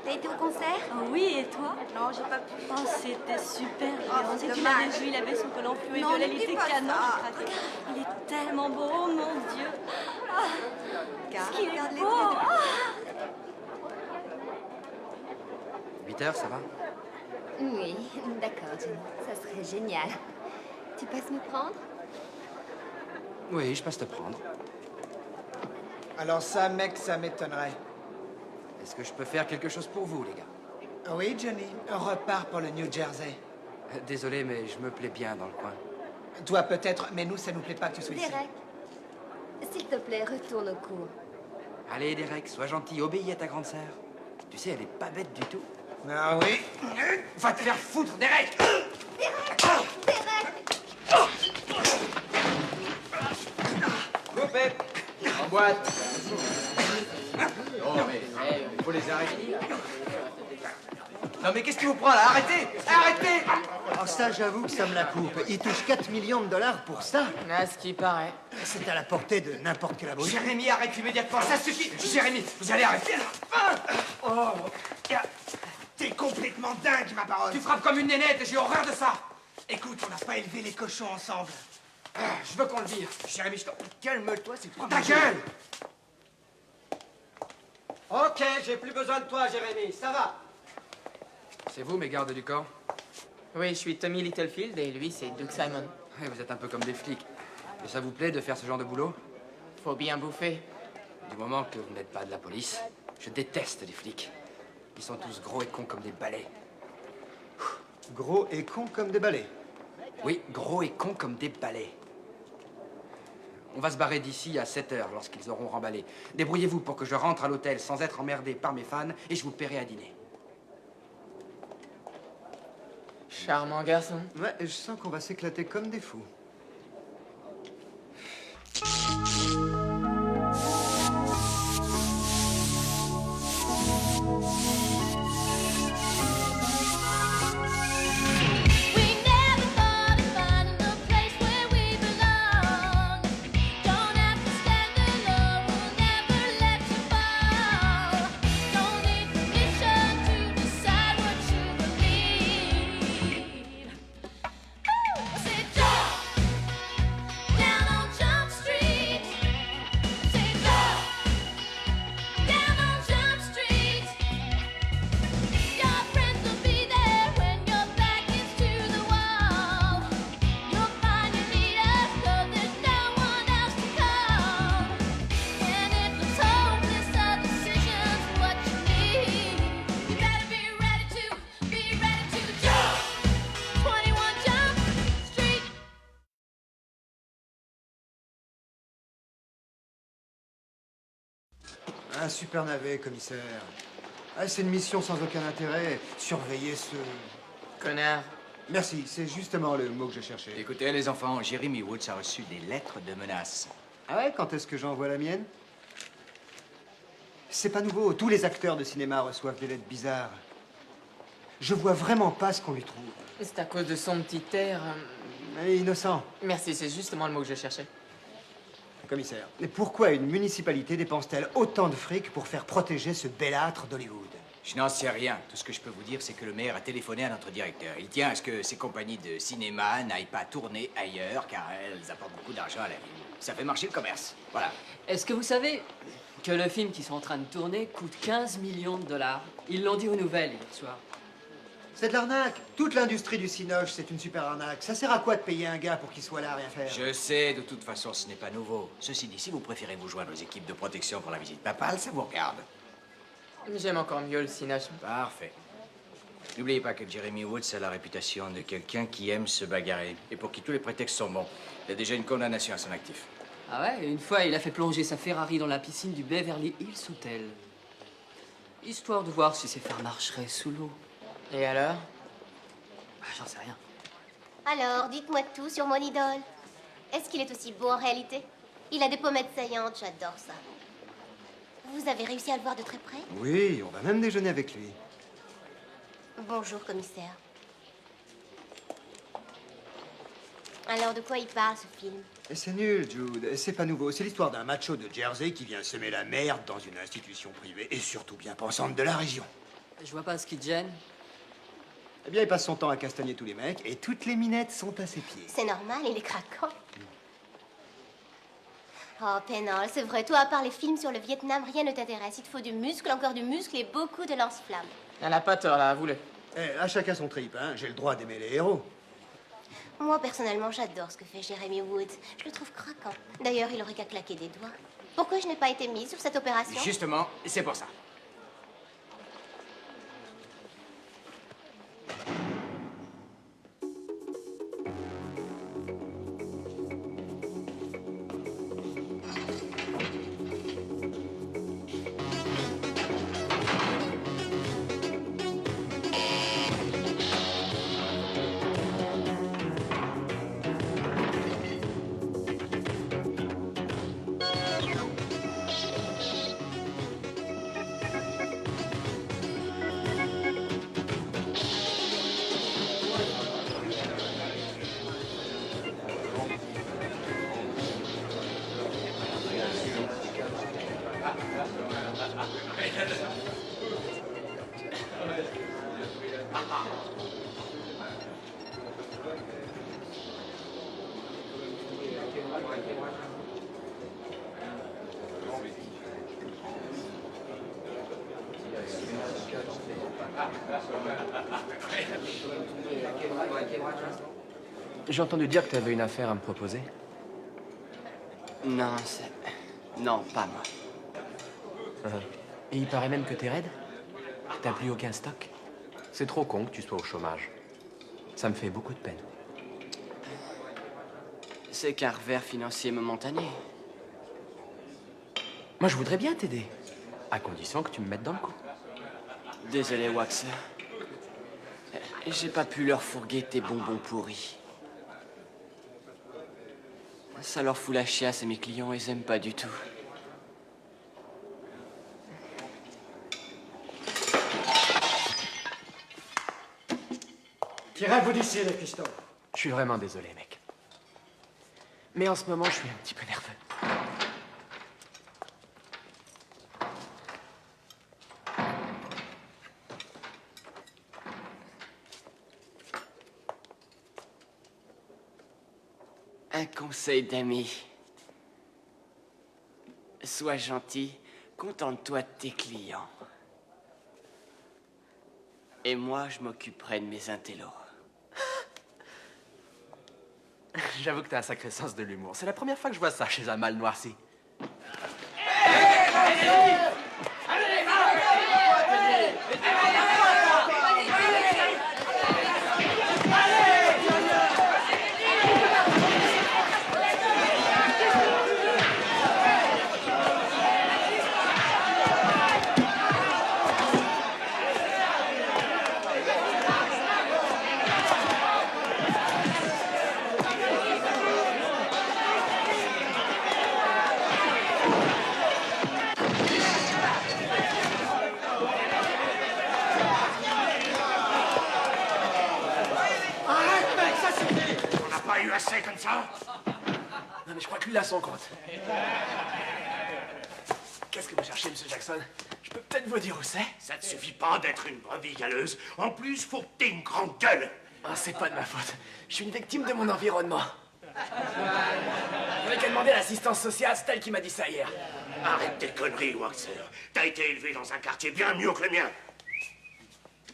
T'as été au concert? Oh oui, et toi? Non, j'ai pas pu. Oh, c'était super bien. Oh, c'est Tu dommage. l'avais vu, il avait son col en fluo et Non, violet, ne il dis était pas canon, ça. j'ai craqué. Il est tellement beau, oh mon Dieu. Ah, ce qu'il est Regarde les beau. traits de- Ah. 8 heures, ça va? Oui, d'accord, Jenny. Ça serait génial. Tu passes me prendre? Oui, je passe te prendre. Alors ça, mec, ça m'étonnerait. Est-ce que je peux faire quelque chose pour vous, les gars? Oui, Johnny, repars pour le New Jersey. Désolé, mais je me plais bien dans le coin. Toi peut-être, mais nous, ça nous plaît pas que tu sois ici. Derek, s'il te plaît, retourne au cours. Allez, Derek, sois gentil, obéis à ta grande sœur. Tu sais, elle est pas bête du tout. Ah oui? Va te faire foutre, Derek! Coupé! En boîte! Oh, mais il faut les arrêter. Non, mais qu'est-ce qui vous prend, là? Arrêtez! Arrêtez! Alors ça, j'avoue que ça me la coupe. Il touche 4 millions de dollars pour ça. À ce qui paraît. C'est à la portée de n'importe quel abruti. Jérémy, arrête immédiatement, ça suffit! Jérémy, vous allez arrêter, là! Oh! T'es complètement dingue, ma parole. Tu frappes comme une nénette et j'ai horreur de ça! Écoute, on n'a pas élevé les cochons ensemble. Je veux qu'on le vire. Jérémy, je t'en... Calme-toi, c'est pas Ta gueule! Ok, j'ai plus besoin de toi, Jérémy, ça va. C'est vous, mes gardes du corps? Oui, je suis Tommy Littlefield et lui, c'est Doug Simon. Ouais, vous êtes un peu comme des flics. Et ça vous plaît de faire ce genre de boulot? Faut bien bouffer. Du moment que vous n'êtes pas de la police, je déteste les flics. Ils sont tous gros et cons comme des balais. Gros et con comme des balais. Oui, gros et cons comme des balais. On va se barrer d'ici à 7 heures lorsqu'ils auront remballé. Débrouillez-vous pour que je rentre à l'hôtel sans être emmerdé par mes fans et je vous paierai à dîner. Charmant garçon. Ouais, je sens qu'on va s'éclater comme des fous. Un super navet, commissaire. Ah, c'est une mission sans aucun intérêt. Surveiller ce... Connard. Merci, c'est justement le mot que je cherchais. Écoutez, les enfants, Jeremy Woods a reçu des lettres de menaces. Ah ouais, quand est-ce que j'envoie la mienne? C'est pas nouveau, tous les acteurs de cinéma reçoivent des lettres bizarres. Je vois vraiment pas ce qu'on lui trouve. C'est à cause de son petit air. Innocent. Merci, c'est justement le mot que je cherchais. Commissaire, mais pourquoi une municipalité dépense-t-elle autant de fric pour faire protéger ce bellâtre d'Hollywood? Je n'en sais rien. Tout ce que je peux vous dire, c'est que le maire a téléphoné à notre directeur. Il tient à ce que ces compagnies de cinéma n'aillent pas tourner ailleurs, car elles apportent beaucoup d'argent à la ville. Ça fait marcher le commerce. Voilà. Est-ce que vous savez que le film qu'ils sont en train de tourner coûte 15 millions de dollars? Ils l'ont dit aux nouvelles hier soir. C'est de l'arnaque. Toute l'industrie du cinoche, c'est une super arnaque. Ça sert à quoi de payer un gars pour qu'il soit là à rien faire? Je sais, de toute façon, ce n'est pas nouveau. Ceci dit, si vous préférez vous joindre aux équipes de protection pour la visite papale, ça vous regarde. J'aime encore mieux le cinoche. Parfait. N'oubliez pas que Jeremy Woods a la réputation de quelqu'un qui aime se bagarrer et pour qui tous les prétextes sont bons. Il a déjà une condamnation à son actif. Ah ouais, une fois, il a fait plonger sa Ferrari dans la piscine du Beverly Hills Hotel. Histoire de voir si ses fers marcheraient sous l'eau. Et alors? Ah, j'en sais rien. Alors, dites-moi tout sur mon idole. Est-ce qu'il est aussi beau en réalité? Il a des pommettes saillantes, j'adore ça. Vous avez réussi à le voir de très près? Oui, on va même déjeuner avec lui. Bonjour, commissaire. Alors, de quoi il parle, ce film? Et c'est nul, Jude. C'est pas nouveau. C'est l'histoire d'un macho de Jersey qui vient semer la merde dans une institution privée et surtout bien pensante de la région. Je vois pas ce qui te gêne. Eh bien, il passe son temps à castagner tous les mecs et toutes les minettes sont à ses pieds. C'est normal, il est craquant. Oh, Pennell, c'est vrai. Toi, à part les films sur le Vietnam, rien ne t'intéresse. Il te faut du muscle, encore du muscle et beaucoup de lance-flammes. Elle a pas tort, là, avoue-le. Eh, à chacun son trip, hein. J'ai le droit d'aimer les héros. Moi, personnellement, j'adore ce que fait Jeremy Woods. Je le trouve craquant. D'ailleurs, il aurait qu'à claquer des doigts. Pourquoi je n'ai pas été mise sur cette opération? Justement, c'est pour ça. J'ai entendu dire que tu avais une affaire à me proposer. Non, non, pas moi. Et il paraît même que t'es raide. T'as plus aucun stock. C'est trop con que tu sois au chômage. Ça me fait beaucoup de peine. C'est qu'un revers financier momentané. Moi, je voudrais bien t'aider. À condition que tu me mettes dans le coup. Désolé, Waxer. J'ai pas pu leur fourguer tes bonbons pourris. Ça leur fout la chiasse et mes clients, ils aiment pas du tout. Tirez-vous d'ici, les pistons. Je suis vraiment désolé, mec. Mais en ce moment, je suis un petit peu nerveux. Un conseil d'ami. Sois gentil, contente-toi de tes clients. Et moi, je m'occuperai de mes intellos. J'avoue que t'as un sacré sens de l'humour. C'est la première fois que je vois ça chez un mâle noirci. Assez comme ça? Non, mais je crois que lui a son compte. Qu'est-ce que vous cherchez, Monsieur Jackson? Je peux peut-être vous dire où c'est? Ça ne suffit pas d'être une brebis galeuse. En plus, faut que t'aies une grande gueule. Ah, c'est pas de ma faute. Je suis une victime de mon environnement. J'avais qu'à demander à l'assistance sociale, c'est elle qui m'a dit ça hier. Arrête tes conneries, Waxer. T'as été élevé dans un quartier bien mieux que le mien.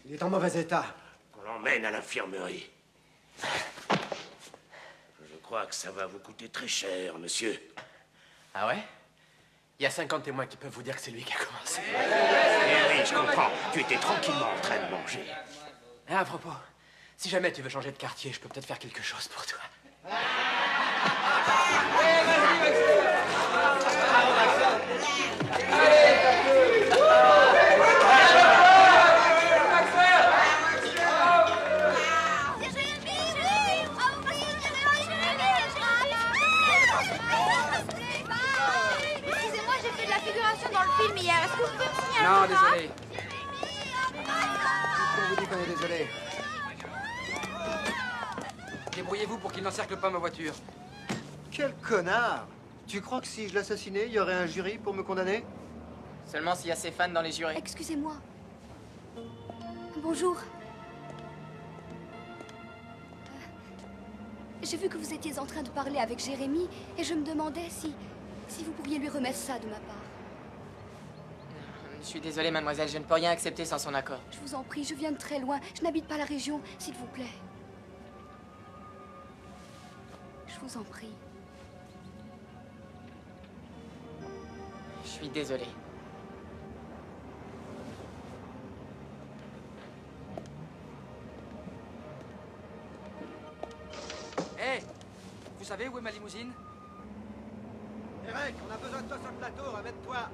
Il est en mauvais état. On l'emmène à l'infirmerie. Je crois que ça va vous coûter très cher, monsieur. Ah ouais? Il y a 50 témoins qui peuvent vous dire que c'est lui qui a commencé. Eh oui, je comprends. Tu étais tranquillement en train de manger. Et à propos, si jamais tu veux changer de quartier, je peux peut-être faire quelque chose pour toi. Excusez-moi, j'ai fait de la figuration dans le film hier. Est-ce que vous pouvez me signer un Non, contrat? désolé. On vous dit qu'on est désolé. Débrouillez-vous pour qu'il n'encercle pas ma voiture. Quel connard! Tu crois que si je l'assassinais, il y aurait un jury pour me condamner? Seulement s'il y a ses fans dans les jurys. Excusez-moi. Bonjour. J'ai vu que vous étiez en train de parler avec Jérémy et je me demandais si vous pourriez lui remettre ça de ma part. Je suis désolé, mademoiselle, je ne peux rien accepter sans son accord. Je vous en prie, je viens de très loin. Je n'habite pas la région, s'il vous plaît. Je vous en prie. Je suis désolé. Hé, vous savez où est ma limousine? Eric, on a besoin de toi sur le plateau, ramène-toi.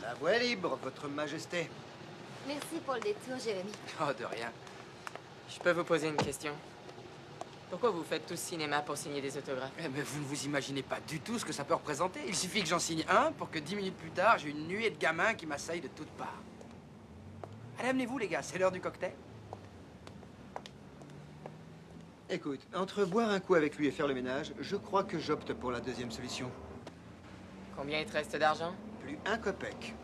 La voie est libre, votre majesté. Merci pour le détour, Jérémy. Oh, de rien. Je peux vous poser une question? Pourquoi vous faites tout ce cinéma pour signer des autographes? Eh, mais vous ne vous imaginez pas du tout ce que ça peut représenter. Il suffit que j'en signe un pour que 10 minutes plus tard, j'ai une nuée de gamins qui m'assaillent de toutes parts. Allez, amenez-vous, les gars, c'est l'heure du cocktail. Écoute, entre boire un coup avec lui et faire le ménage, je crois que j'opte pour la deuxième solution. Combien il te reste d'argent? Plus un copec.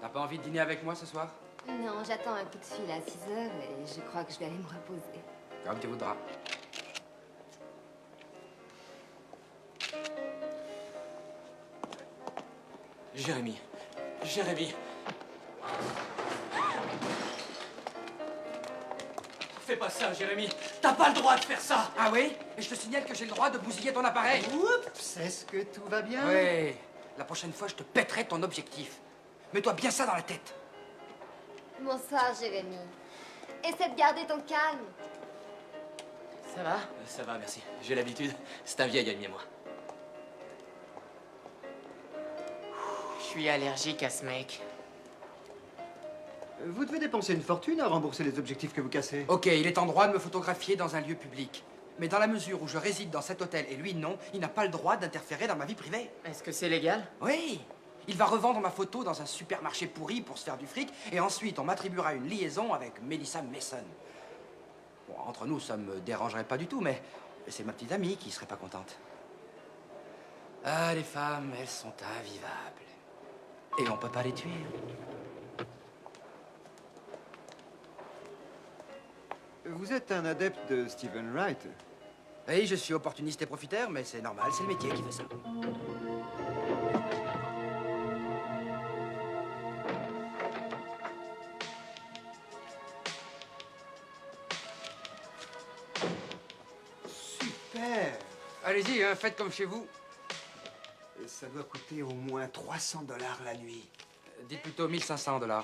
T'as pas envie de dîner avec moi ce soir? Non, j'attends un coup de fil à 6 heures et je crois que je vais aller me reposer. Comme tu voudras. Jérémy. Jérémy. Fais pas ça, Jérémy. T'as pas le droit de faire ça. Ah oui? Et je te signale que j'ai le droit de bousiller ton appareil. Oups, est-ce que tout va bien? Oui. La prochaine fois, je te pèterai ton objectif. Mets-toi bien ça dans la tête. Bonsoir, Jérémy. Essaie de garder ton calme. Ça va? Ça va, merci. J'ai l'habitude. C'est un vieil ami à moi. Je suis allergique à ce mec. Vous devez dépenser une fortune à rembourser les objectifs que vous cassez. Ok, il est en droit de me photographier dans un lieu public. Mais dans la mesure où je réside dans cet hôtel et lui non, il n'a pas le droit d'interférer dans ma vie privée. Est-ce que c'est légal? Oui. Il va revendre ma photo dans un supermarché pourri pour se faire du fric et ensuite on m'attribuera une liaison avec Melissa Mason. Bon, entre nous, ça me dérangerait pas du tout, mais c'est ma petite amie qui serait pas contente. Ah, les femmes, elles sont invivables. Et on peut pas les tuer. Vous êtes un adepte de Stephen Wright. Oui, je suis opportuniste et profiteur, mais c'est normal, c'est le métier qui fait ça. Super. Allez-y, hein, faites comme chez vous. Ça doit coûter au moins 300 $ la nuit. Dites plutôt 1500 $.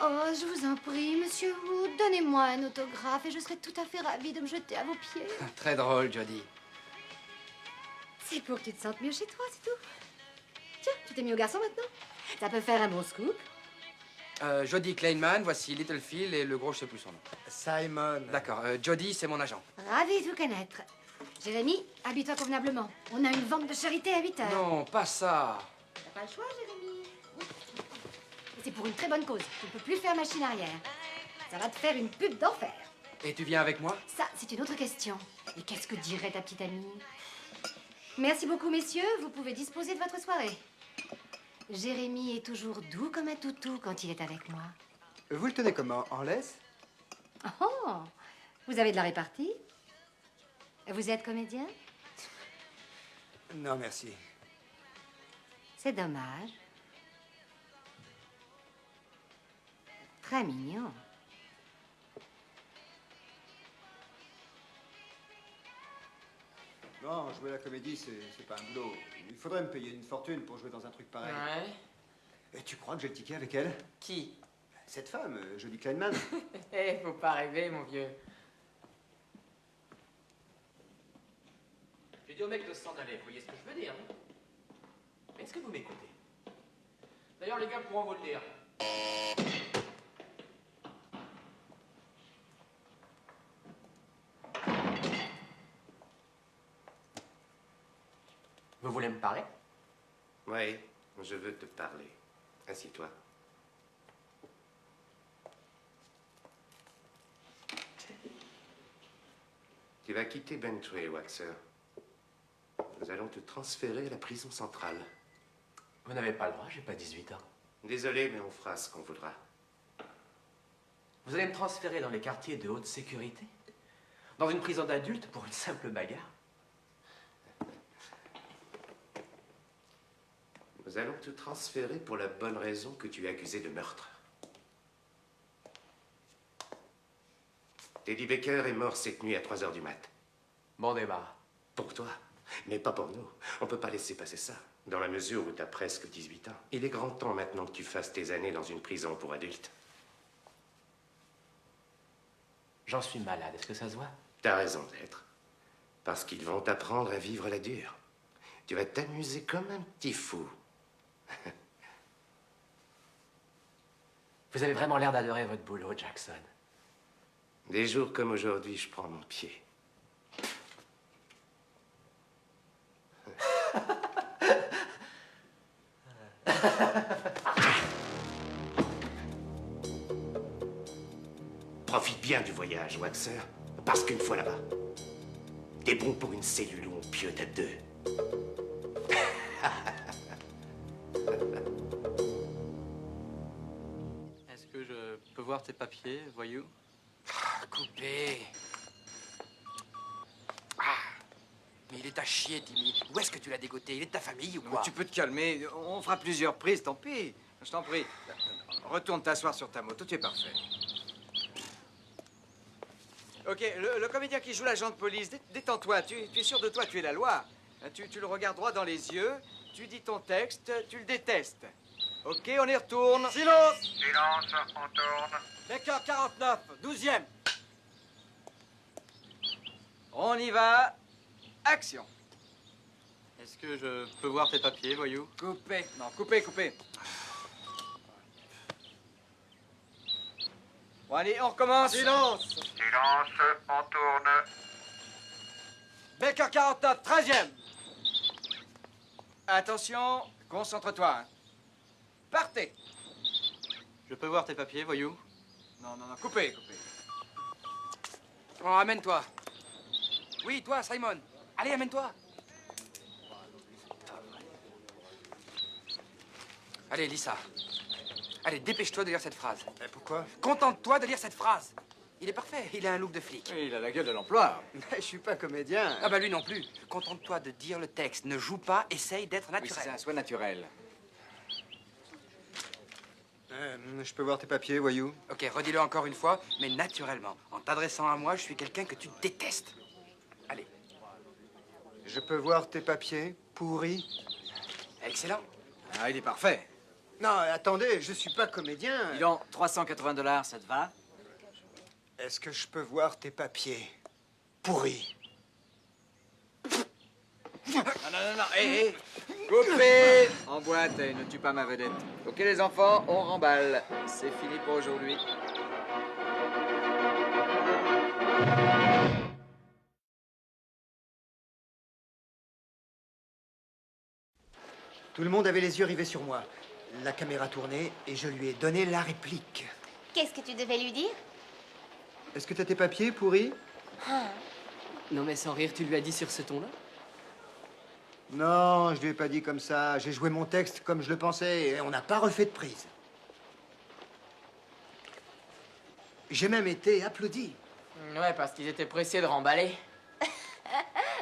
Oh, je vous en prie, monsieur Wood, donnez-moi un autographe et je serai tout à fait ravie de me jeter à vos pieds. Très drôle, Jodie. C'est pour que tu te sentes mieux chez toi, c'est tout. Tiens, tu t'es mis au garçon maintenant? Ça peut faire un bon scoop. Jodie Kleinman, voici Little Phil et le gros, je sais plus son nom. Simon. D'accord, Jodie, c'est mon agent. Ravi de vous connaître. Jérémy, habille-toi convenablement. On a une vente de charité à 8 heures. Non, pas ça. T'as pas le choix, Jérémy. Et c'est pour une très bonne cause. Tu ne peux plus faire machine arrière. Ça va te faire une pub d'enfer. Et tu viens avec moi? Ça, c'est une autre question. Et qu'est-ce que dirait ta petite amie? Merci beaucoup, messieurs. Vous pouvez disposer de votre soirée. Jérémy est toujours doux comme un toutou quand il est avec moi. Vous le tenez comment? En laisse? Oh, vous avez de la répartie? Vous êtes comédien? Non, merci. C'est dommage. Très mignon. Non, jouer la comédie, c'est pas un boulot. Il faudrait me payer une fortune pour jouer dans un truc pareil. Ouais. Et tu crois que j'ai le ticket avec elle? Qui? Cette femme, Jodie Kleinman. Eh, faut pas rêver, mon vieux. J'ai dit au mec de s'en aller, vous voyez ce que je veux dire, non? Mais est-ce que vous m'écoutez? D'ailleurs, les gars pourront vous le dire. Vous voulez me parler? Oui, je veux te parler. Assieds-toi. Tu vas quitter Bentway, Waxer. Nous allons te transférer à la prison centrale. Vous n'avez pas le droit, j'ai pas 18 ans. Désolé, mais on fera ce qu'on voudra. Vous allez me transférer dans les quartiers de haute sécurité? Dans une prison d'adultes pour une simple bagarre? Nous allons te transférer pour la bonne raison que tu es accusé de meurtre. Teddy Baker est mort cette nuit à 3 heures du mat. Bon débarras. Pour toi, mais pas pour nous. On peut pas laisser passer ça, dans la mesure où tu as presque 18 ans. Il est grand temps maintenant que tu fasses tes années dans une prison pour adultes. J'en suis malade, est-ce que ça se voit? T'as raison d'être. Parce qu'ils vont t'apprendre à vivre la dure. Tu vas t'amuser comme un petit fou. Vous avez vraiment l'air d'adorer votre boulot, Jackson. Des jours comme aujourd'hui, je prends mon pied. Profite bien du voyage, Waxer. Parce qu'une fois là-bas, t'es bon pour une cellule où on piote à deux. Est-ce que je peux voir tes papiers, voyou? Coupé. Ah. Mais il est à chier, Timmy. Où est-ce que tu l'as dégoté? Il est de ta famille ou quoi? Tu peux te calmer. On fera plusieurs prises, tant pis. Je t'en prie. Retourne t'asseoir sur ta moto, tu es parfait. Ok, le comédien qui joue l'agent de police, détends-toi. Tu es sûr de toi, tu es la loi. Tu le regardes droit dans les yeux, tu dis ton texte, tu le détestes. Ok, on y retourne. Silence! Silence, on tourne. Baker 49, 12e. On y va. Action. Est-ce que je peux voir tes papiers, voyou? Coupé. Non, coupé, coupé. Bon, allez, on recommence. Silence. Silence, on tourne. Baker 49, 13e. Attention, concentre-toi. Hein. Partez. Je peux voir tes papiers, voyou? Non, non, non, coupé, coupé. Oh, amène-toi. Oui, toi, Simon. Allez, amène-toi. Allez, lis ça. Allez, dépêche-toi de lire cette phrase. Et pourquoi? Contente-toi de lire cette phrase. Il est parfait, il a un look de flic. Il a la gueule de l'emploi. Mais je suis pas comédien. Ah bah lui non plus. Contente-toi de dire le texte. Ne joue pas, essaye d'être Oui, naturel. c'est ça, sois naturel. Je peux voir tes papiers, voyou? Ok, redis-le encore une fois, mais naturellement. En t'adressant à moi, je suis quelqu'un que tu détestes. Allez. Je peux voir tes papiers, pourris? Excellent. Ah, il est parfait. Non, attendez, je suis pas comédien. Dis donc, $380, ça te va? Est-ce que je peux voir tes papiers, pourris? Non, non, non, non, hé, hé. Coupé. En boîte, et ne tue pas ma vedette. Ok, les enfants, on remballe. C'est fini pour aujourd'hui. Tout le monde avait les yeux rivés sur moi. La caméra tournait et je lui ai donné la réplique. Qu'est-ce que tu devais lui dire? Est-ce que t'as tes papiers, pourris? Ah. Non, mais sans rire, tu lui as dit sur ce ton-là? Non, je lui ai pas dit comme ça. J'ai joué mon texte comme je le pensais et on n'a pas refait de prise. J'ai même été applaudi. Ouais, parce qu'ils étaient pressés de remballer.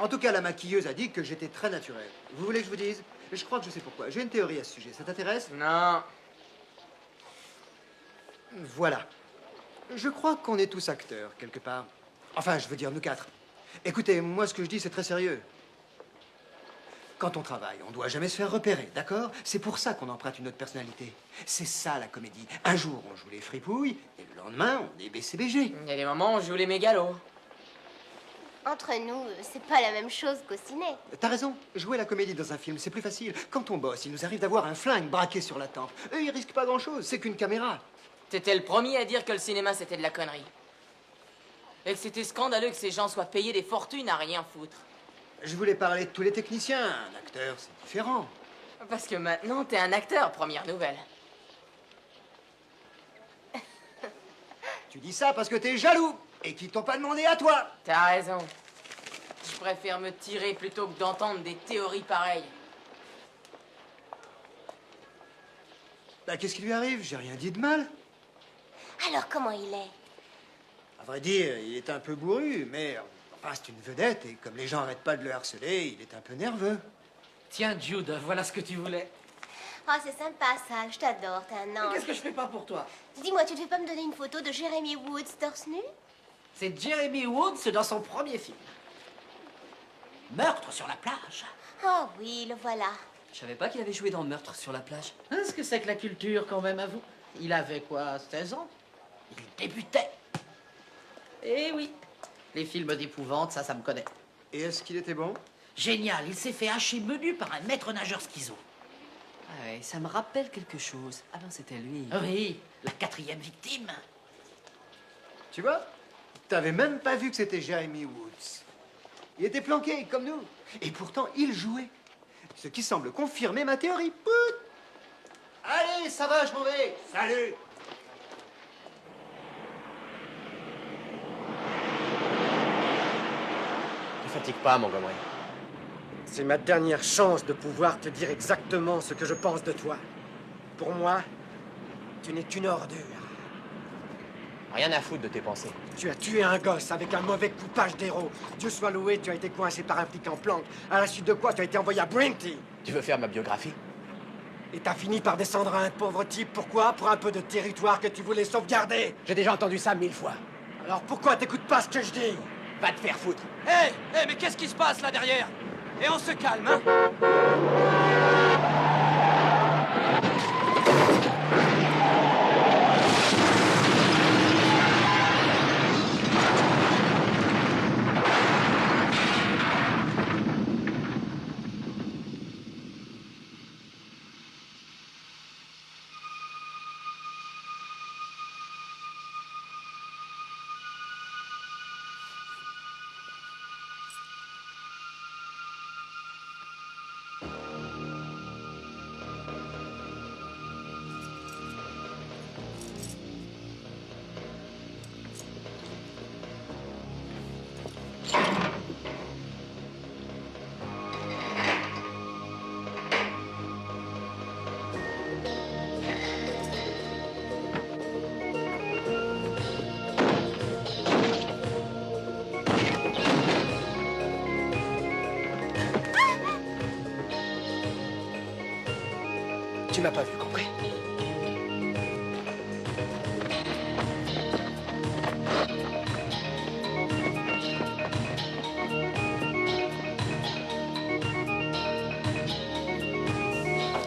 En tout cas, la maquilleuse a dit que j'étais très naturel. Vous voulez que je vous dise? Je crois que je sais pourquoi. J'ai une théorie à ce sujet. Ça t'intéresse? Non. Voilà. Je crois qu'on est tous acteurs, quelque part. Enfin, je veux dire, nous quatre. Écoutez, moi, ce que je dis, c'est très sérieux. Quand on travaille, on doit jamais se faire repérer, d'accord? C'est pour ça qu'on emprunte une autre personnalité. C'est ça la comédie. Un jour, on joue les fripouilles, et le lendemain, on est BCBG. Il y a des moments où on joue les mégalos. Entre nous, c'est pas la même chose qu'au ciné. T'as raison, jouer la comédie dans un film, c'est plus facile. Quand on bosse, il nous arrive d'avoir un flingue braqué sur la tempe. Eux, ils risquent pas grand-chose, c'est qu'une caméra. T'étais le premier à dire que le cinéma, c'était de la connerie. Et que c'était scandaleux que ces gens soient payés des fortunes à rien foutre. Je voulais parler de tous les techniciens. Un acteur, c'est différent. Parce que maintenant, t'es un acteur, première nouvelle. Tu dis ça parce que t'es jaloux et qu'ils t'ont pas demandé à toi. T'as raison. Je préfère me tirer plutôt que d'entendre des théories pareilles. Bah, qu'est-ce qui lui arrive? J'ai rien dit de mal. Alors, comment il est? À vrai dire, il est un peu bourru, mais enfin, c'est une vedette et comme les gens arrêtent pas de le harceler, il est un peu nerveux. Tiens, Jude, voilà ce que tu voulais. Oh, c'est sympa, ça. Je t'adore, t'es un ange. Qu'est-ce que je fais pas pour toi? Dis-moi, tu ne veux pas me donner une photo de Jeremy Woods torse nu? C'est Jeremy Woods dans son premier film. Meurtre sur la plage. Oh oui, le voilà. Je savais pas qu'il avait joué dans Meurtre sur la plage. Qu'est-ce que c'est que la culture, quand même, à vous? Il avait quoi, 16 ans? Il débutait. Eh oui, les films d'épouvante, ça me connaît. Et est-ce qu'il était bon? Génial, il s'est fait hacher menu par un maître nageur schizo. Ah ouais, ça me rappelle quelque chose. Ah ben, c'était lui. Oui, la 4e victime. Tu vois? T'avais même pas vu que c'était Jeremy Woods. Il était planqué, comme nous. Et pourtant, il jouait. Ce qui semble confirmer ma théorie. Pout! Allez, ça va, je m'en vais. Salut! Ne fatigue pas, Montgomery. C'est ma dernière chance de pouvoir te dire exactement ce que je pense de toi. Pour moi, tu n'es qu'une ordure. Rien à foutre de tes pensées. Tu as tué un gosse avec un mauvais coupage d'héros. Dieu soit loué, tu as été coincé par un flic en planque. À la suite de quoi, tu as été envoyé à Brinty. Tu veux faire ma biographie? Et t'as fini par descendre à un pauvre type. Pourquoi? Pour un peu de territoire que tu voulais sauvegarder. J'ai déjà entendu ça 1000 fois. Alors pourquoi t'écoutes pas ce que je dis? Va te faire foutre. Hé, mais qu'est-ce qui se passe là derrière? Et on se calme, hein? Tu m'as pas vu, compris?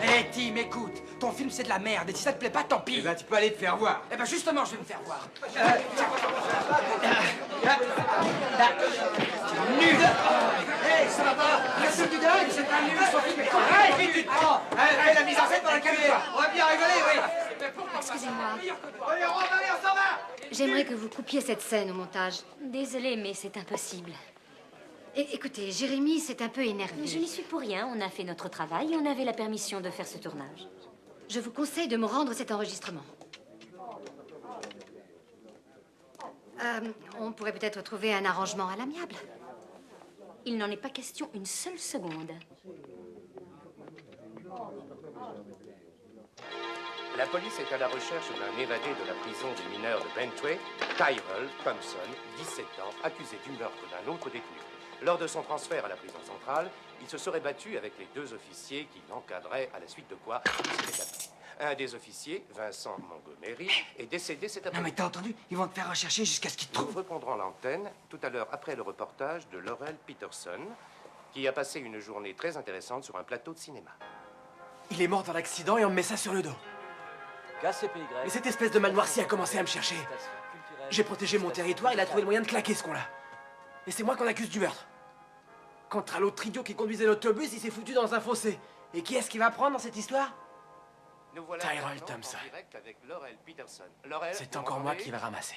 Hé, Tim, écoute, ton film c'est de la merde, et si ça te plaît pas, tant pis. Eh ben, tu peux aller te faire voir. Eh ben, justement, je vais me faire voir. Nul. Hé, ça va pas? Merci du dingue, c'est pas nul, son film est correct. Vite, tu te prends. Hé, la mise en scène dans la caméra. On va bien rigoler, oui. Excusez-moi. Allez, on s'en va. J'aimerais que vous coupiez cette scène au montage. Désolée, mais c'est impossible. Écoutez, Jérémy s'est un peu énervé. Je n'y suis pour rien. On a fait notre travail et on avait la permission de faire ce tournage. Je vous conseille de me rendre cet enregistrement. On pourrait peut-être trouver un arrangement à l'amiable. Il n'en est pas question une seule seconde. La police est à la recherche d'un évadé de la prison des mineurs de Bentway, Tyrell Thompson, 17 ans, accusé du meurtre d'un autre détenu. Lors de son transfert à la prison centrale, il se serait battu avec les 2 officiers qui l'encadraient, à la suite de quoi il s'est abattu. Un des officiers, Vincent Montgomery, est décédé cet après-midi. Non, mais t'as entendu? Ils vont te faire rechercher jusqu'à ce qu'ils te Nous trouvent. reprendrons l'antenne tout à l'heure après le reportage de Laurel Peterson, qui a passé une journée très intéressante sur un plateau de cinéma. Il est mort dans l'accident et on me met ça sur le dos. Mais cette espèce de mal noirci a commencé à me chercher. J'ai protégé mon territoire, il a trouvé le moyen de claquer ce con-là. Et c'est moi qu'on accuse du meurtre. Quant à l'autre idiot qui conduisait l'autobus, il s'est foutu dans un fossé. Et qui est-ce qui va prendre dans cette histoire? Nous voilà Tyrell maintenant Thompson. en direct avec Laurel Peterson. Laurel, C'est vous encore moi m'entendez? qui vais ramasser.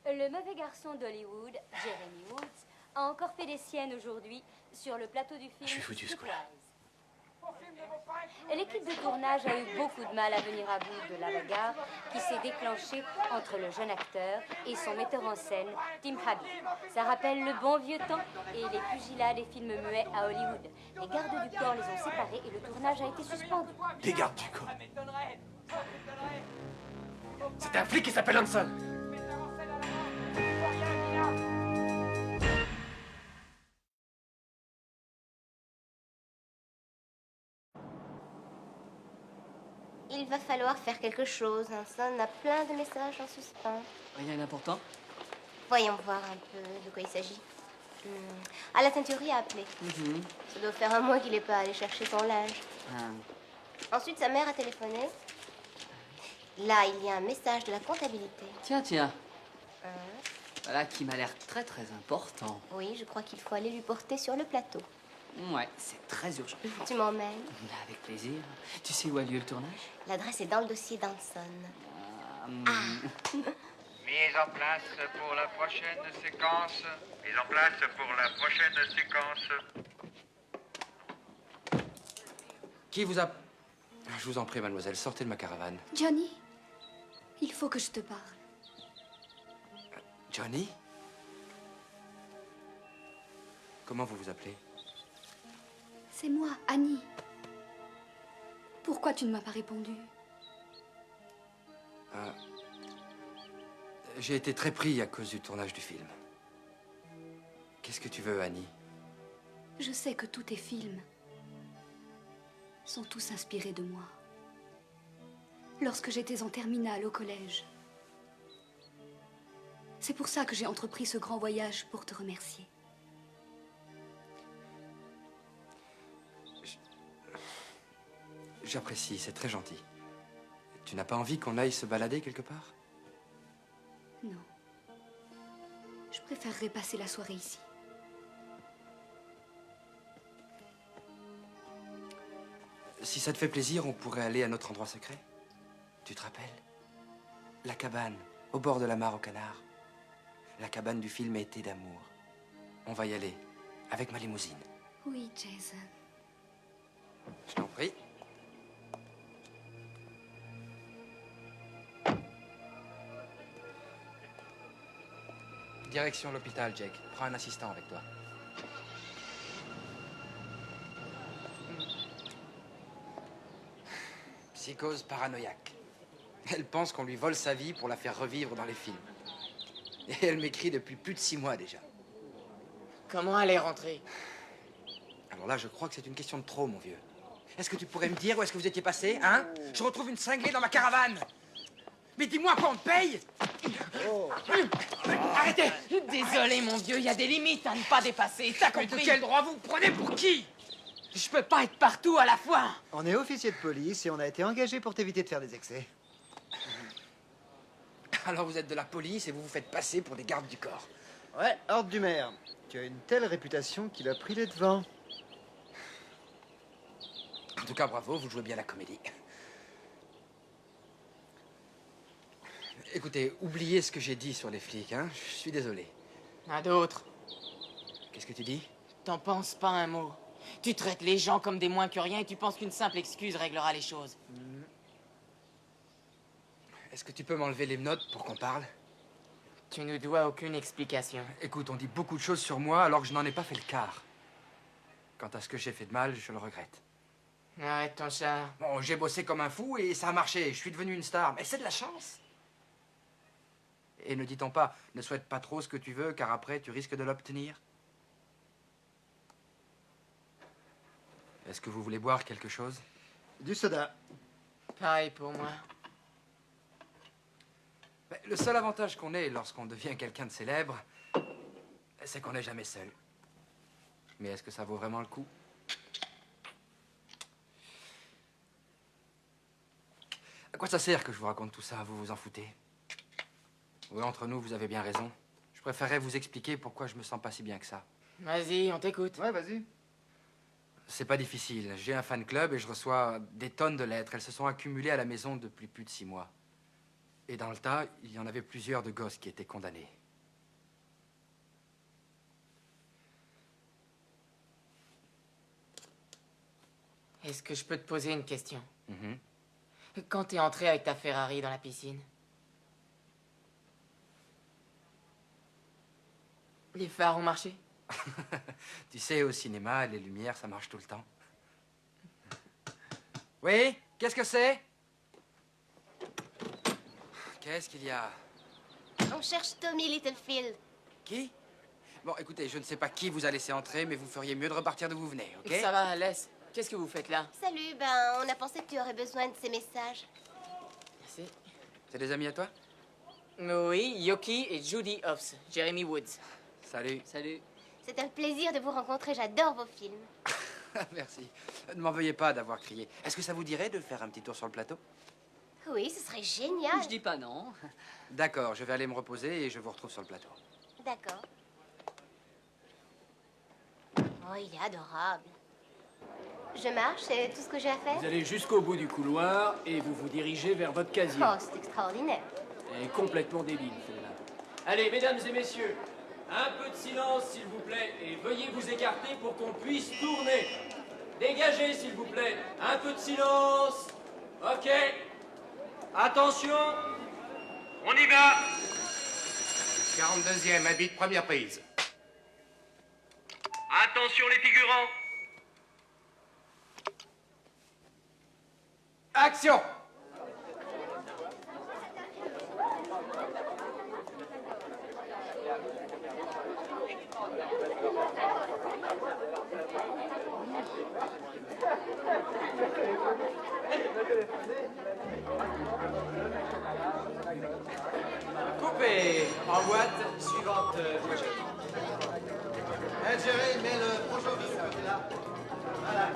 Le mauvais garçon d'Hollywood, Jeremy Woods, a encore fait des siennes aujourd'hui sur le plateau du film. Je suis foutu ce coup-là. L'équipe de tournage a eu beaucoup de mal à venir à bout de la bagarre qui s'est déclenchée entre le jeune acteur et son metteur en scène, Tim Habib. Ça rappelle le bon vieux temps et les pugilats des films muets à Hollywood. Les gardes du corps les ont séparés et le tournage a été suspendu. Des gardes du corps. C'est un flic qui s'appelle Hanson. Il va falloir faire quelque chose. Hanson a plein de messages en suspens. Rien d'important? Voyons voir un peu de quoi il s'agit. Ah, la ceinturie a appelé. Ça doit faire un mois qu'il n'est pas allé chercher son linge. Ensuite, sa mère a téléphoné. Là, il y a un message de la comptabilité. Tiens. Voilà qui m'a l'air très important. Oui, je crois qu'il faut aller lui porter sur le plateau. Ouais, c'est très urgent. Tu m'emmènes? Avec plaisir. Tu sais où a lieu le tournage? L'adresse est dans le dossier d'Hanson. Mise en place pour la prochaine séquence. Mise en place pour la prochaine séquence. Qui vous a... Je vous en prie, mademoiselle, sortez de ma caravane. Johnny, il faut que je te parle. Johnny? Comment vous vous appelez? C'est moi, Annie. Pourquoi tu ne m'as pas répondu? J'ai été très pris à cause du tournage du film. Qu'est-ce que tu veux, Annie? Je sais que tous tes films sont tous inspirés de moi. Lorsque j'étais en terminale au collège. C'est pour ça que j'ai entrepris ce grand voyage pour te remercier. J'apprécie, c'est très gentil. Tu n'as pas envie qu'on aille se balader quelque part? Non. Je préférerais passer la soirée ici. Si ça te fait plaisir, on pourrait aller à notre endroit secret. Tu te rappelles? La cabane, au bord de la mare aux canards. La cabane du film Été d'amour. On va y aller, avec ma limousine. Oui, Jason. Je t'en prie. Direction l'hôpital, Jake. Prends un assistant avec toi. Psychose paranoïaque. Elle pense qu'on lui vole sa vie pour la faire revivre dans les films. Et elle m'écrit depuis plus de 6 mois déjà. Comment elle est rentrée? Alors là, je crois que c'est une question de trop, mon vieux. Est-ce que tu pourrais me dire où est-ce que vous étiez passé, hein? Je retrouve une cinglée dans ma caravane. Mais dis-moi quoi, on te paye? Arrêtez! Désolé, mon vieux, il y a des limites à ne pas dépasser. T'as compris? De quel droit vous me prenez pour qui? Je peux pas être partout à la fois. On est officier de police et on a été engagé pour t'éviter de faire des excès. Alors vous êtes de la police et vous vous faites passer pour des gardes du corps. Ouais, ordre du maire. Tu as une telle réputation qu'il a pris les devants. En tout cas, bravo, vous jouez bien la comédie. Écoutez, oubliez ce que j'ai dit sur les flics, hein. Je suis désolé. À d'autres. Qu'est-ce que tu dis? T'en penses pas un mot. Tu traites les gens comme des moins que rien et tu penses qu'une simple excuse réglera les choses. Est-ce que tu peux m'enlever les notes pour qu'on parle? Tu ne dois aucune explication. Écoute, on dit beaucoup de choses sur moi alors que je n'en ai pas fait le quart. Quant à ce que j'ai fait de mal, je le regrette. Arrête ton char. Bon, j'ai bossé comme un fou et ça a marché. Je suis devenu une star. Mais c'est de la chance. Et ne dit-on pas, ne souhaite pas trop ce que tu veux, car après, tu risques de l'obtenir? Est-ce que vous voulez boire quelque chose? Du soda. Pareil pour moi. Mais le seul avantage qu'on ait lorsqu'on devient quelqu'un de célèbre, c'est qu'on n'est jamais seul. Mais est-ce que ça vaut vraiment le coup? À quoi ça sert que je vous raconte tout ça? Vous vous en foutez? Oui, entre nous, vous avez bien raison. Je préférerais vous expliquer pourquoi je me sens pas si bien que ça. Vas-y, on t'écoute. Ouais, vas-y. C'est pas difficile. J'ai un fan club et je reçois des tonnes de lettres. Elles se sont accumulées à la maison depuis plus de 6 mois. Et dans le tas, il y en avait plusieurs de gosses qui étaient condamnés. Est-ce que je peux te poser une question? Quand t'es entré avec ta Ferrari dans la piscine, les phares ont marché? Tu sais, au cinéma, les lumières, ça marche tout le temps. Oui? Qu'est-ce que c'est? Qu'est-ce qu'il y a? On cherche Tommy Littlefield. Qui? Bon, écoutez, je ne sais pas qui vous a laissé entrer, mais vous feriez mieux de repartir d'où vous venez, ok? Ça va, laisse. Qu'est-ce que vous faites là? Salut, ben, on a pensé que tu aurais besoin de ces messages. Merci. C'est des amis à toi? Oui, Yoki et Judy Hobbs, Jeremy Woods. Salut. Salut. C'est un plaisir de vous rencontrer, j'adore vos films. Merci. Ne m'en veuillez pas d'avoir crié. Est-ce que ça vous dirait de faire un petit tour sur le plateau? Oui, ce serait génial. Je dis pas non. D'accord, je vais aller me reposer et je vous retrouve sur le plateau. D'accord. Oh, il est adorable. Je marche, c'est tout ce que j'ai à faire? Vous allez jusqu'au bout du couloir et vous vous dirigez vers votre casier. Oh, c'est extraordinaire. Elle est complètement débile, celle-là. Allez, mesdames et messieurs, un peu de silence, s'il vous plaît, et veuillez vous écarter pour qu'on puisse tourner. Dégagez, s'il vous plaît. Un peu de silence. OK. Attention. On y va. 42e, habit, première prise. Attention les figurants. Action! Coupé. En boîte, suivante projet. Jerry, mets le prochain de ce côté-là. Voilà.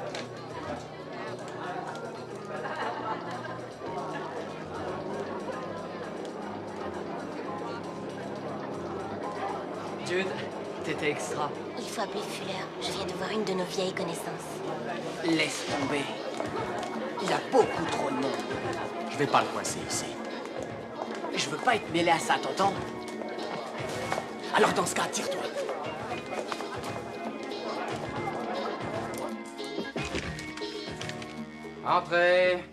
Jude, t'étais extra. Il faut appeler Fuller. Je viens de voir une de nos vieilles connaissances. Laisse tomber. Il y a beaucoup trop de monde. Je vais pas le coincer ici. Je veux pas être mêlé à ça, t'entends? Alors dans ce cas, tire-toi. Entrez.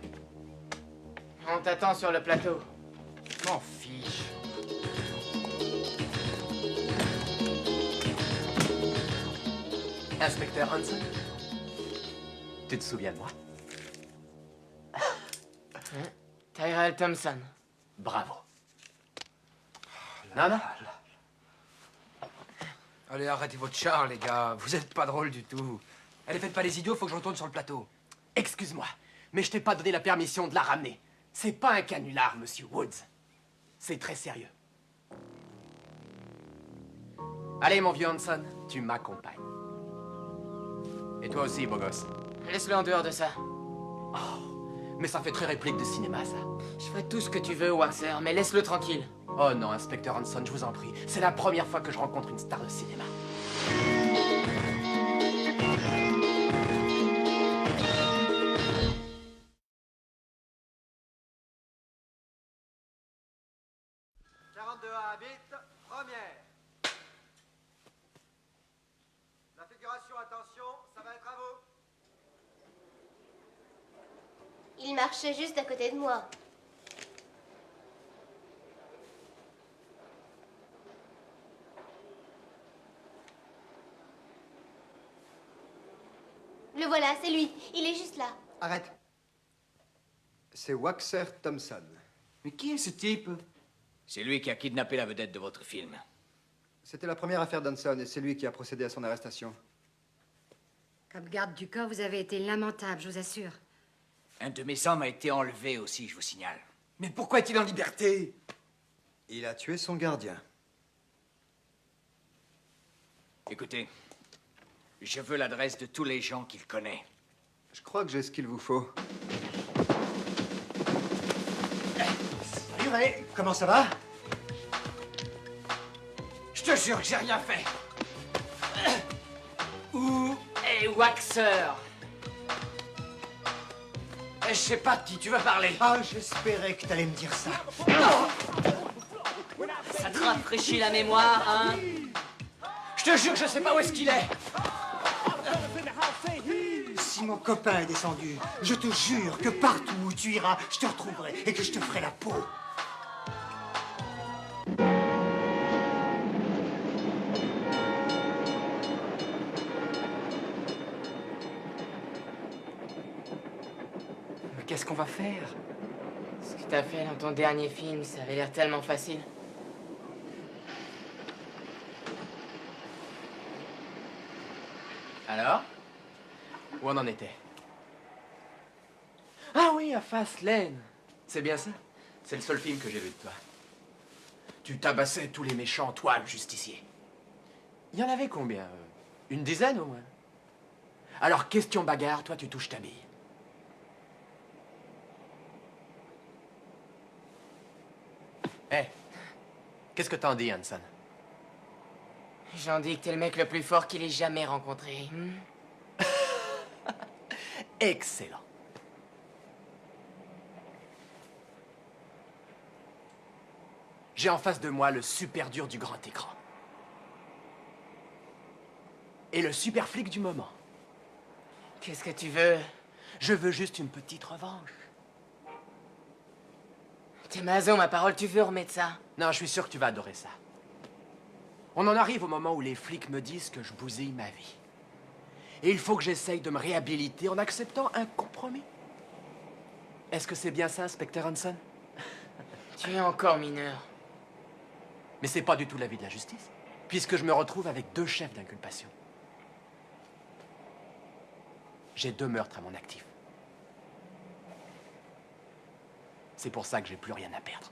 On t'attend sur le plateau. Je m'en fiche. Inspecteur Hanson, tu te souviens de moi? Tyrell Thompson. Bravo. Non, non. Allez, arrêtez votre char, les gars. Vous êtes pas drôles du tout. Allez, faites pas les idiots, faut que je retourne sur le plateau. Excuse-moi, mais je t'ai pas donné la permission de la ramener. C'est pas un canular, monsieur Woods. C'est très sérieux. Allez, mon vieux Hanson, tu m'accompagnes. Et toi aussi, beau gosse. Laisse-le en dehors de ça. Oh, mais ça fait très réplique de cinéma, ça. Je ferai tout ce que tu veux, Waxer, mais laisse-le tranquille. Oh non, inspecteur Hanson, je vous en prie. C'est la première fois que je rencontre une star de cinéma. Première. La figuration, attention, ça va être à vous. Il marchait juste à côté de moi. Le voilà, c'est lui. Il est juste là. Arrête. C'est Waxer Thompson. Mais qui est ce type? C'est lui qui a kidnappé la vedette de votre film. C'était la première affaire d'Hanson et c'est lui qui a procédé à son arrestation. Comme garde du corps, vous avez été lamentable, je vous assure. Un de mes hommes a été enlevé aussi, je vous signale. Mais pourquoi est-il en liberté? Il a tué son gardien. Écoutez, Je veux l'adresse de tous les gens qu'il connaît. Je crois que j'ai ce qu'il vous faut. Salut Ray, comment ça va? Je te jure que j'ai rien fait. Où est Waxer? Je sais pas de qui tu veux parler. Ah, j'espérais que t'allais me dire ça. Ça te rafraîchit la mémoire, hein? Je te jure que je sais pas où est-ce qu'il est. Si mon copain est descendu, je te jure que partout où tu iras, je te retrouverai et que je te ferai la peau. Mais qu'est-ce qu'on va faire? Ce que t'as fait dans ton dernier film, ça avait l'air tellement facile. Alors? Où on en était? Ah oui, à Fastlane. C'est bien ça? C'est le seul film que j'ai vu de toi. Tu tabassais tous les méchants, toi, le justicier. Il y en avait combien? Une dizaine au moins. Alors, question bagarre, toi, tu touches ta bille. Hé, qu'est-ce que t'en dis, Hanson? J'en dis que t'es le mec le plus fort qu'il ait jamais rencontré. Excellent. J'ai en face de moi le super dur du grand écran. Et le super flic du moment. Qu'est-ce que tu veux? Je veux juste une petite revanche. T'es maso, ma parole, tu veux remettre ça? Non, je suis sûr que tu vas adorer ça. On en arrive au moment où les flics me disent que je bousille ma vie. Et il faut que j'essaye de me réhabiliter en acceptant un compromis. Est-ce que c'est bien ça, inspecteur Hanson? Tu es encore mineur. Mais c'est pas du tout l'avis de la justice, puisque je me retrouve avec 2 chefs d'inculpation. J'ai 2 meurtres à mon actif. C'est pour ça que j'ai plus rien à perdre.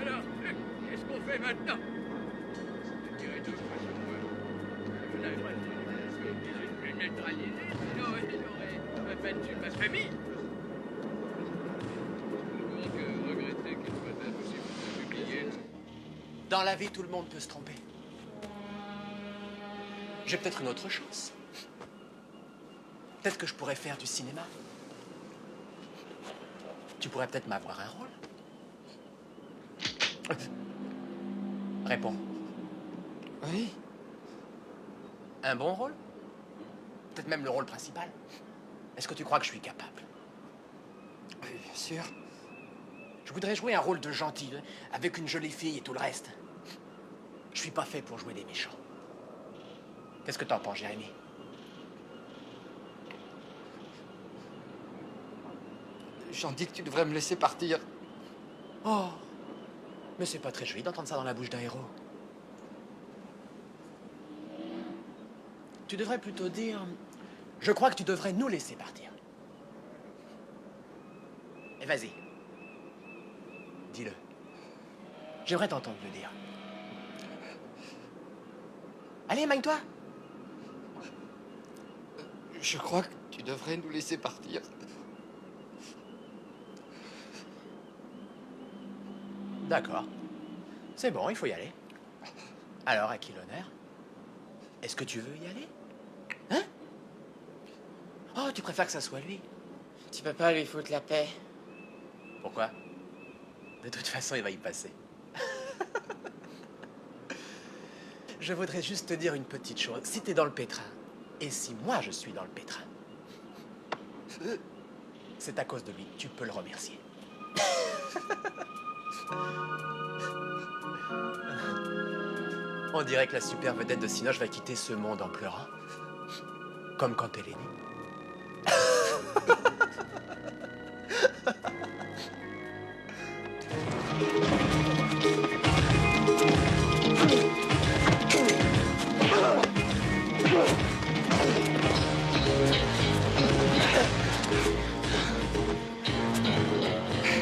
Alors, qu'est-ce qu'on fait maintenant? Je dirais 2 fois sur moi. Je n'avais pas le neutralisé, sinon il aurait battu ma famille. Donc, regretter qu'il soit impossible de publier. Dans la vie, tout le monde peut se tromper. J'ai peut-être une autre chance. Peut-être que je pourrais faire du cinéma. Tu pourrais peut-être m'avoir un rôle. Réponds. Oui. Un bon rôle? Peut-être même le rôle principal. Est-ce que tu crois que je suis capable? Oui, bien sûr. Je voudrais jouer un rôle de gentil, avec une jolie fille et tout le reste. Je suis pas fait pour jouer des méchants. Qu'est-ce que t'en penses, Jérémy? J'en dis que tu devrais me laisser partir. Oh, mais c'est pas très joli d'entendre ça dans la bouche d'un héros. Tu devrais plutôt dire... Je crois que tu devrais nous laisser partir. Et vas-y. Dis-le. J'aimerais t'entendre le dire. Allez, magne-toi. Je crois que tu devrais nous laisser partir. D'accord. C'est bon, il faut y aller. Alors, à qui l'honneur? Est-ce que tu veux y aller? Hein? Oh, tu préfères que ça soit lui? Tu peux pas lui foutre la paix. Pourquoi? De toute façon, il va y passer. Je voudrais juste te dire une petite chose. Si t'es dans le pétrin, et si moi je suis dans le pétrin, c'est à cause de lui. Tu peux le remercier. On dirait que la super vedette de Cinoche va quitter ce monde en pleurant. Comme quand elle est née.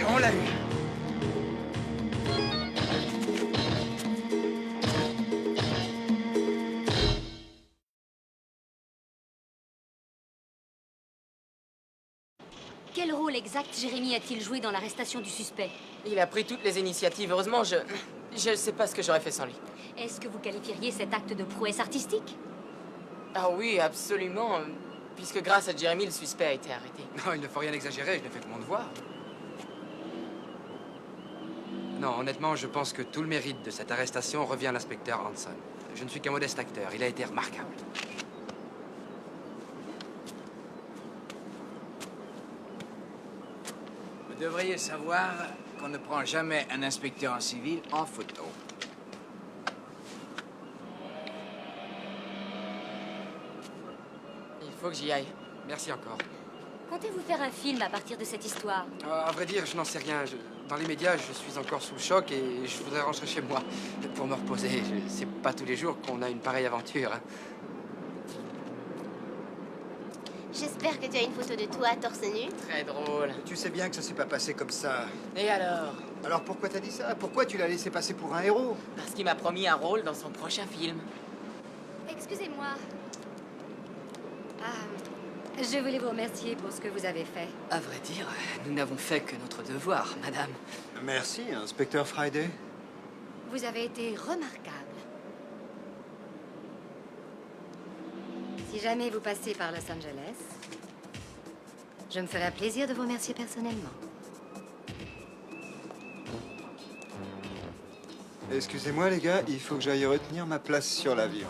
On l'a eu. Quel rôle exact Jérémy a-t-il joué dans l'arrestation du suspect? Il a pris toutes les initiatives. Heureusement, je sais pas ce que j'aurais fait sans lui. Est-ce que vous qualifieriez cet acte de prouesse artistique? Ah oui, absolument. Puisque grâce à Jérémy, le suspect a été arrêté. Non, il ne faut rien exagérer, je n'ai fait que mon devoir. Non, honnêtement, je pense que tout le mérite de cette arrestation revient à l'inspecteur Hanson. Je ne suis qu'un modeste acteur, il a été remarquable. Vous devriez savoir qu'on ne prend jamais un inspecteur en civil en photo. Il faut que j'y aille. Merci encore. Comptez-vous faire un film à partir de cette histoire? À vrai dire, je n'en sais rien. Dans les médias, je suis encore sous le choc et je voudrais rentrer chez moi pour me reposer. C'est pas tous les jours qu'on a une pareille aventure. Hein. J'espère que tu as une photo de toi torse nu. Très drôle. Tu sais bien que ça s'est pas passé comme ça. Et alors? Alors pourquoi t'as dit ça? Pourquoi tu l'as laissé passer pour un héros? Parce qu'il m'a promis un rôle dans son prochain film. Excusez-moi. Je voulais vous remercier pour ce que vous avez fait. À vrai dire, nous n'avons fait que notre devoir, madame. Merci, inspecteur Friday. Vous avez été remarquable. Si jamais vous passez par Los Angeles, je me ferai un plaisir de vous remercier personnellement. Excusez-moi les gars, il faut que j'aille retenir ma place sur l'avion.